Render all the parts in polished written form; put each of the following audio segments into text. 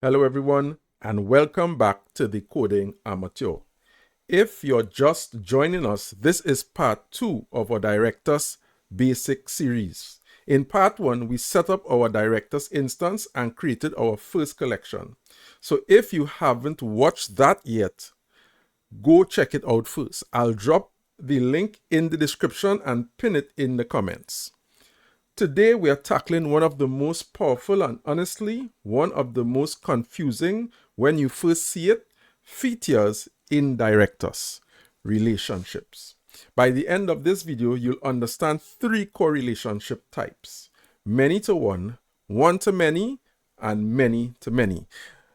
Hello everyone, and welcome back to the Coding Amateur. If you're just joining us, this is part 2 of our Directus Basics series. In part 1, we set up our Directus instance and created our first collection. So if you haven't watched that yet, go check it out first. I'll drop the link in the description and pin it in the comments. Today we are tackling one of the most powerful and honestly one of the most confusing when you first see it features in Directus: relationships. By the end of this video, you'll understand 3 core relationship types: many-to-one, one-to-many, and many-to-many.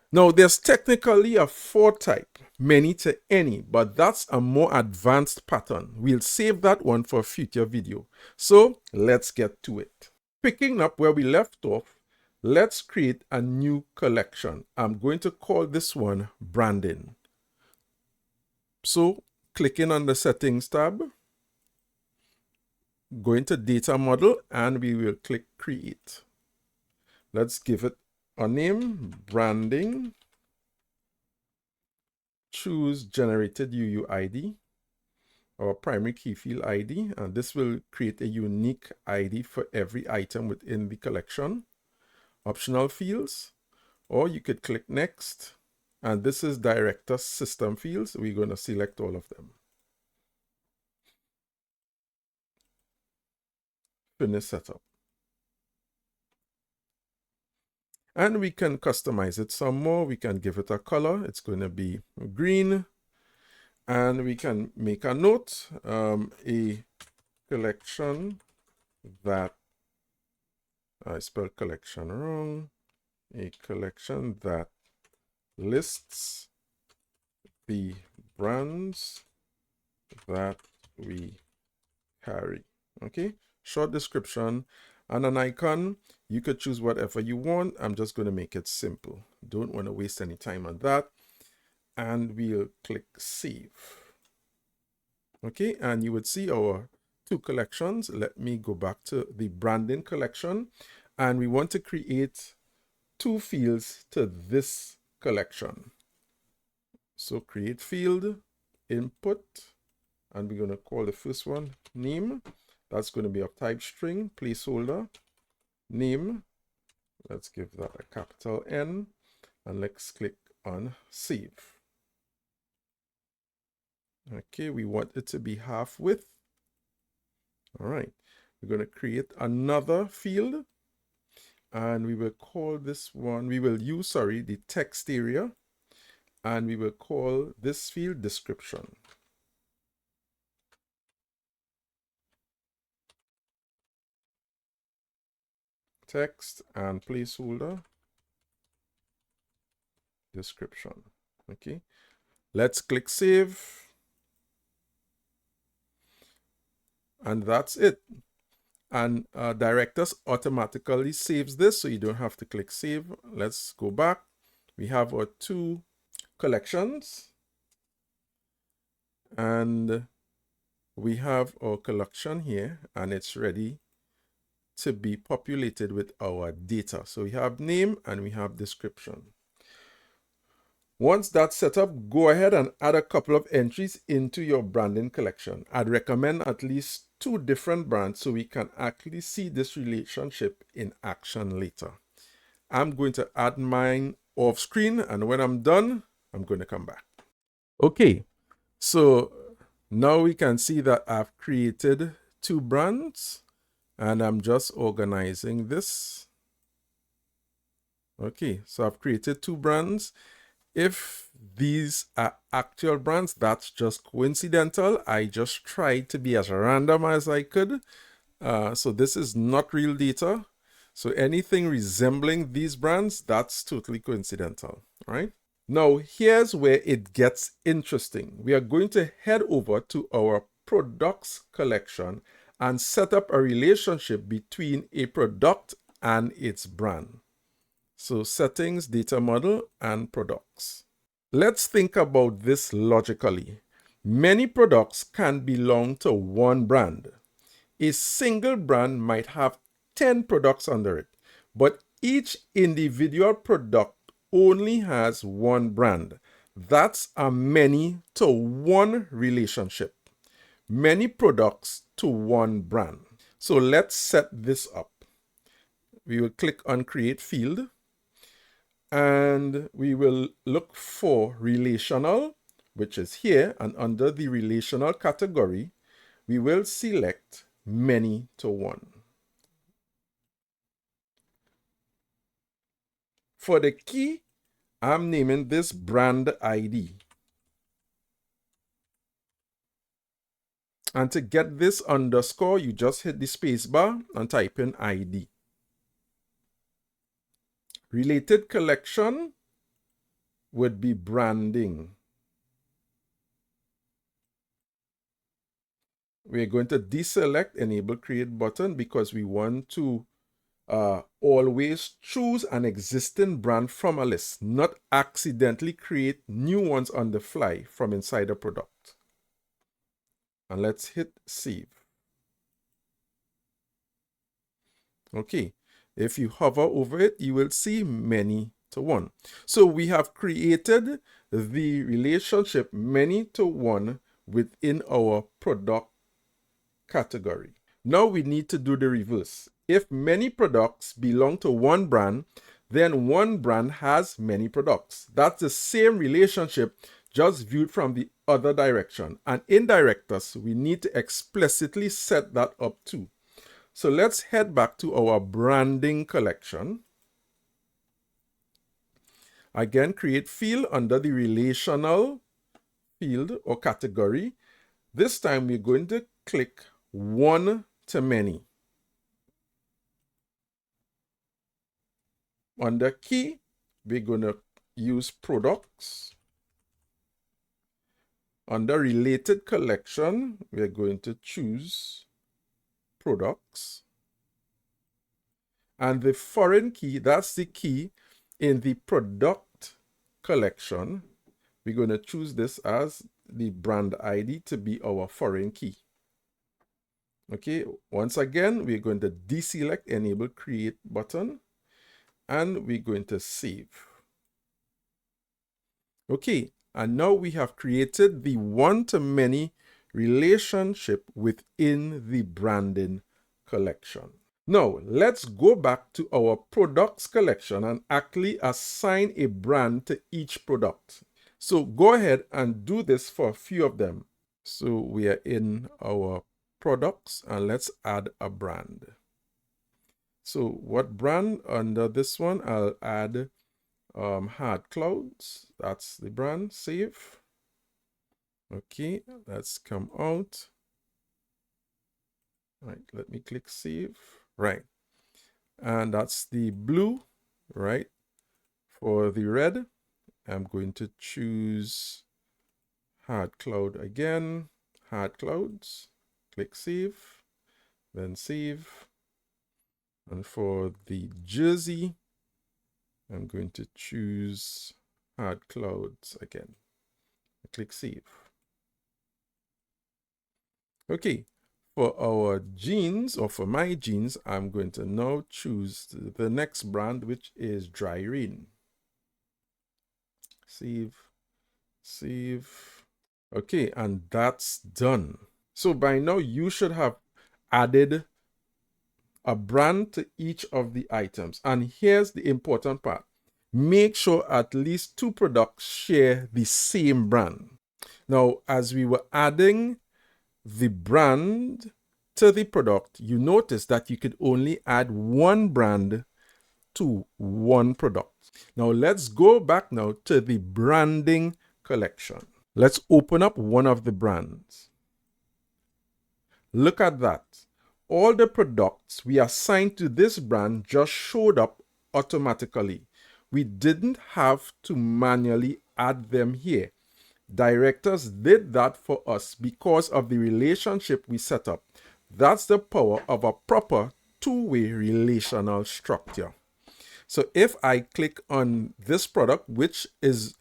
Now, there's technically a 4th type, many-to-any, but that's a more advanced pattern. We'll save that one for a future video. So let's get to it. Picking up where we left off, let's create a new collection. I'm going to call this one branding. So clicking on the settings tab, go into data model, and we will click create. Let's give it a name, branding. Choose generated UUID, our primary key field ID, and this will create a unique ID for every item within the collection. Optional fields, or you could click next, and this is Directus system fields. We're going to select all of them. Finish setup. And we can customize it some more. We can give it a color. It's going to be green. And we can make a note, a collection that, I spelled collection wrong, a collection that lists the brands that we carry. Okay, short description and an icon. You could choose whatever you want. I'm just going to make it simple. Don't want to waste any time on that. And we'll click save. Okay, and you would see our 2 collections. Let me go back to the branding collection, and we want to create 2 fields to this collection. So create field, input, and we're going to call the first one name. That's going to be of type string, placeholder, name. Let's give that a capital N, and let's click on save. Okay, we want it to be half width. All right, we're going to create another field, and we will call this one, we will use, the text area, and we will call this field description. Text and placeholder description. Okay, let's click save. And that's it. And Directus automatically saves this, so you don't have to click save. Let's go back. We have our 2 collections, and we have our collection here, and it's ready to be populated with our data. So we have name and we have description. Once that's set up, go ahead and add a couple of entries into your branding collection. I'd recommend at least 2 different brands so we can actually see this relationship in action later. I'm going to add mine off screen, and when I'm done, I'm going to come back. Okay, so now we can see that I've created 2 brands, and I'm just organizing this. Okay, so I've created 2 brands. If these are actual brands, that's just coincidental. I just tried to be as random as I could. So this is not real data. So anything resembling these brands, that's totally coincidental, right? Now, here's where it gets interesting. We are going to head over to our products collection and set up a relationship between a product and its brand. So settings, data model, and products. Let's think about this logically. Many products can belong to one brand. A single brand might have 10 products under it, but each individual product only has one brand. That's a many to one relationship. Many products to one brand. So let's set this up. We will click on Create Field and we will look for Relational, which is here, and under the Relational category, we will select Many to One. For the key, I'm naming this Brand ID. And to get this underscore, you just hit the space bar and type in ID. Related collection would be branding. We're going to deselect Enable Create button because we want to always choose an existing brand from a list, not accidentally create new ones on the fly from inside a product. And let's hit Save. Okay, if you hover over it, you will see Many to One. So we have created the relationship Many to One within our product category. Now we need to do the reverse. If many products belong to one brand, then one brand has many products. That's the same relationship, just viewed from the other direction. And in Directus, we need to explicitly set that up too. So let's head back to our branding collection. Again, create field under the relational field or category. This time we're going to click one to many. Under key, we're going to use products. Under related collection, we're going to choose products. And the foreign key, that's the key in the product collection. We're going to choose this as the brand ID to be our foreign key. Okay, once again, we're going to deselect Enable Create button and we're going to save. Okay, and now we have created the one-to-many relationship within the branding collection. Now, let's go back to our products collection and actually assign a brand to each product. So go ahead and do this for a few of them. So we are in our products and let's add a brand. So what brand? Under this one, I'll add Hard Clouds. That's the brand. Save. Okay, let's come out. Right, let me click save. Right, and that's the blue. Right, for the red, I'm going to choose Hard Cloud again. Hard Clouds. Click save, then save. And for the jersey, I'm going to choose Hard Clouds again. Click save. Okay, for our jeans, or for my jeans, I'm going to now choose the next brand, which is Dry Rain. Save, save. Okay, and that's done. So by now you should have added a brand to each of the items. And here's the important part. Make sure at least two products share the same brand. Now, as we were adding the brand to the product, you notice that you could only add one brand to one product. Now, let's go back now to the branding collection. Let's open up one of the brands. Look at that. All the products we assigned to this brand just showed up automatically. We didn't have to manually add them here. Directus did that for us because of the relationship we set up. That's the power of a proper two-way relational structure. So if I click on this product, which is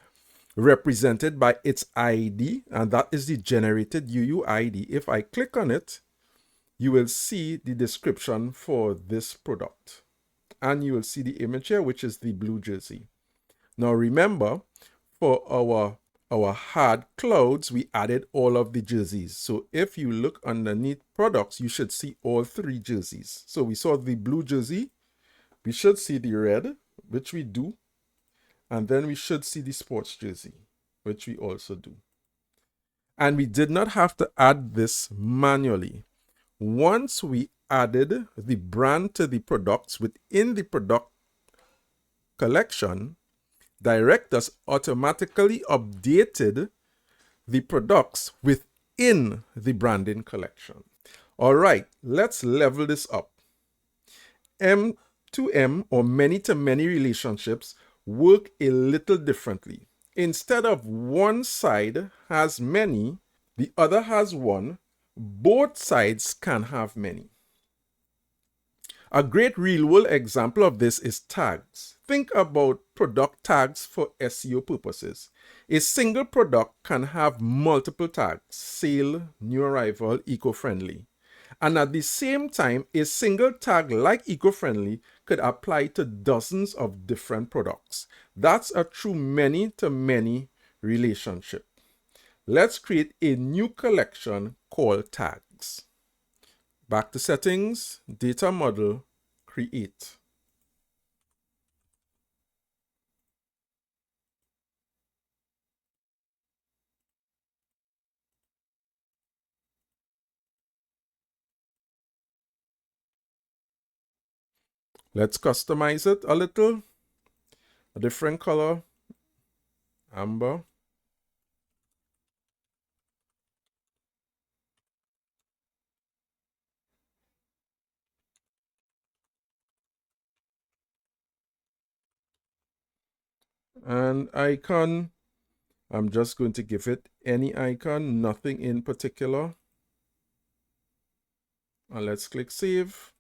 represented by its ID, and that is the generated UUID, if I click on it, you will see the description for this product. And you will see the image here, which is the blue jersey. Now remember, for our hard clouds, we added all of the jerseys. So if you look underneath products, you should see all 3 jerseys. So we saw the blue jersey, we should see the red, which we do, and then we should see the sports jersey, which we also do. And we did not have to add this manually. Once we added the brand to the products within the product collection, Directus automatically updated the products within the branding collection. All right, let's level this up. M2M, or many-to-many relationships, work a little differently. Instead of one side has many, the other has one, both sides can have many. A great real-world example of this is tags. Think about product tags for SEO purposes. A single product can have multiple tags: sale, new arrival, eco-friendly. And at the same time, a single tag like eco-friendly could apply to dozens of different products. That's a true many-to-many relationship. Let's create a new collection called tags. Back to settings, data model, create. Let's customize it a little. A different color, amber. And icon, I'm just going to give it any icon, nothing in particular. And let's click save.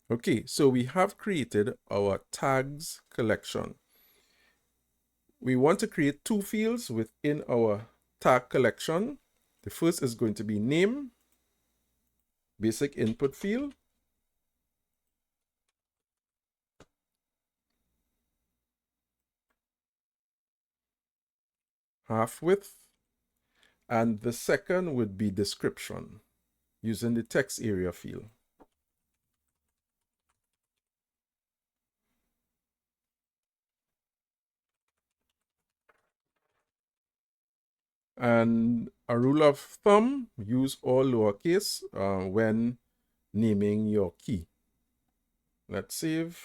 Okay, so we have created our tags collection. We want to create 2 fields within our tag collection. The first is going to be name, basic input field. Half width. And the second would be description using the text area field. And a rule of thumb, use all lowercase when naming your key. Let's save.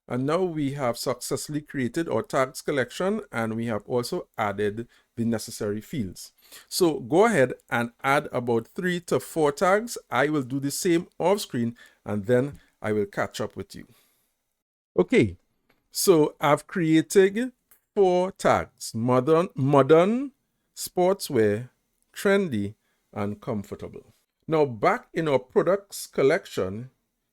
And now we have successfully created our tags collection, and we have also added the necessary fields. So go ahead and add about 3 to 4 tags. I will do the same off screen, and then I will catch up with you. Okay, so I've created 4 tags: modern, sportswear, trendy, and comfortable. Now back in our products collection,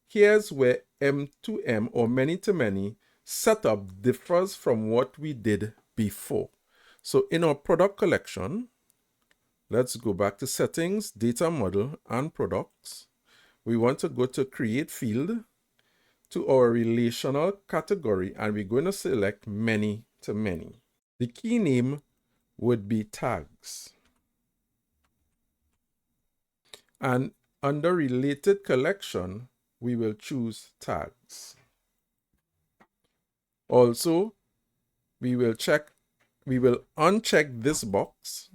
here's where M2M, or many-to-many, setup differs from what we did before. So in our product collection, let's go back to settings, data model, and products. We want to go to create field, to our relational category, and we're going to select many-to-many. The key name would be tags. And under related collection, we will choose tags. Also, we will uncheck this box.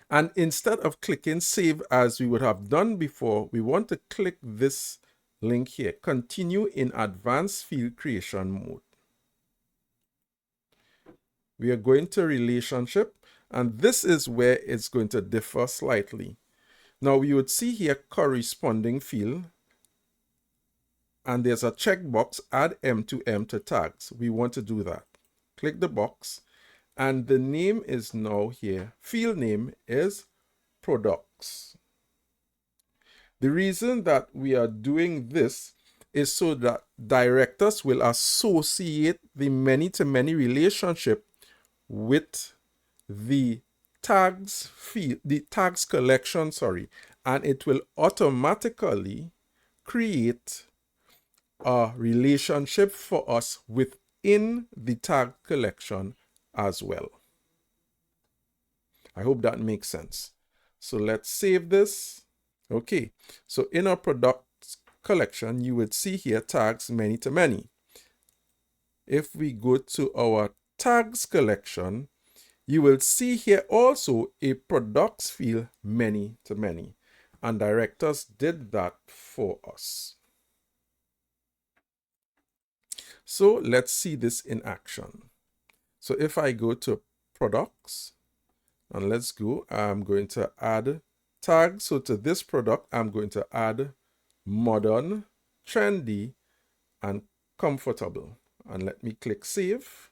And instead of clicking save as we would have done before, we want to click this link here, continue in advanced field creation mode. We are going to relationship, and this is where it's going to differ slightly. Now we would see here corresponding field, and there's a checkbox, add M2M to tags. We want to do that. Click the box, and the name is now here. Field name is products. The reason that we are doing this is so that Directus will associate the many-to-many relationship with the tags field, the tags collection, and it will automatically create a relationship for us within the tag collection as well. I hope that makes sense. So let's save this. Okay, so in our product collection, you would see here tags many to many. If we go to our tags collection, you will see here also a products field many to many. And Directus did that for us. So let's see this in action. So if I go to products, and let's go, I'm going to add tags. So to this product, I'm going to add modern, trendy, and comfortable. And let me click save.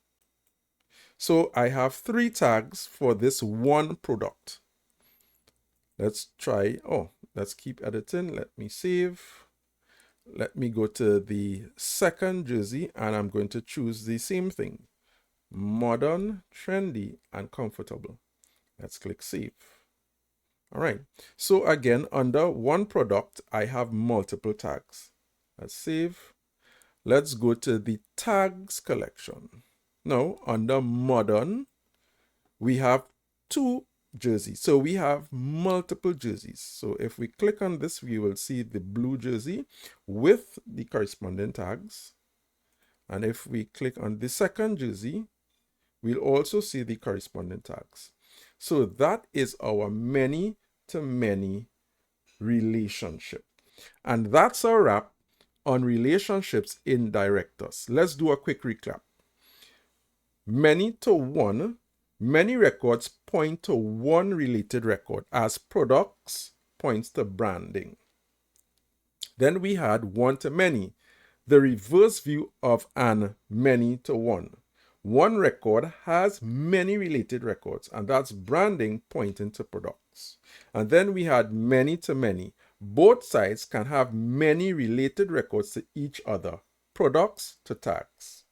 So I have 3 tags for this one product. Let's try, let's keep editing. Let me save. Let me go to the second jersey and I'm going to choose the same thing. Modern, trendy, and comfortable. Let's click save. All right. So again, under one product, I have multiple tags. Let's save. Let's go to the tags collection. Now, under modern, we have 2 jerseys. So we have multiple jerseys. So if we click on this, we will see the blue jersey with the corresponding tags. And if we click on the second jersey, we'll also see the corresponding tags. So that is our many-to-many relationship. And that's a wrap on relationships in Directus. Let's do a quick recap. Many-to-one, many records point to one related record, as products points to branding. Then we had one-to-many, the reverse view of an many-to-one. One record has many related records, and that's branding pointing to products. And then we had many-to-many. Both sides can have many related records to each other, products to tags.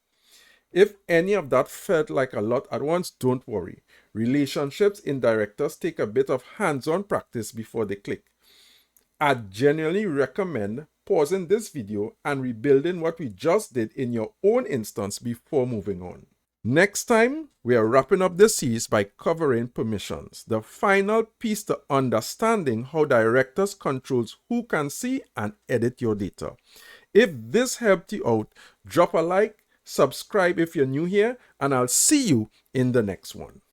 If any of that felt like a lot at once, don't worry. Relationships in Directus take a bit of hands-on practice before they click. I genuinely recommend pausing this video and rebuilding what we just did in your own instance before moving on. Next time, we are wrapping up this series by covering permissions, the final piece to understanding how Directus controls who can see and edit your data. If this helped you out, drop a like, subscribe if you're new here, and I'll see you in the next one.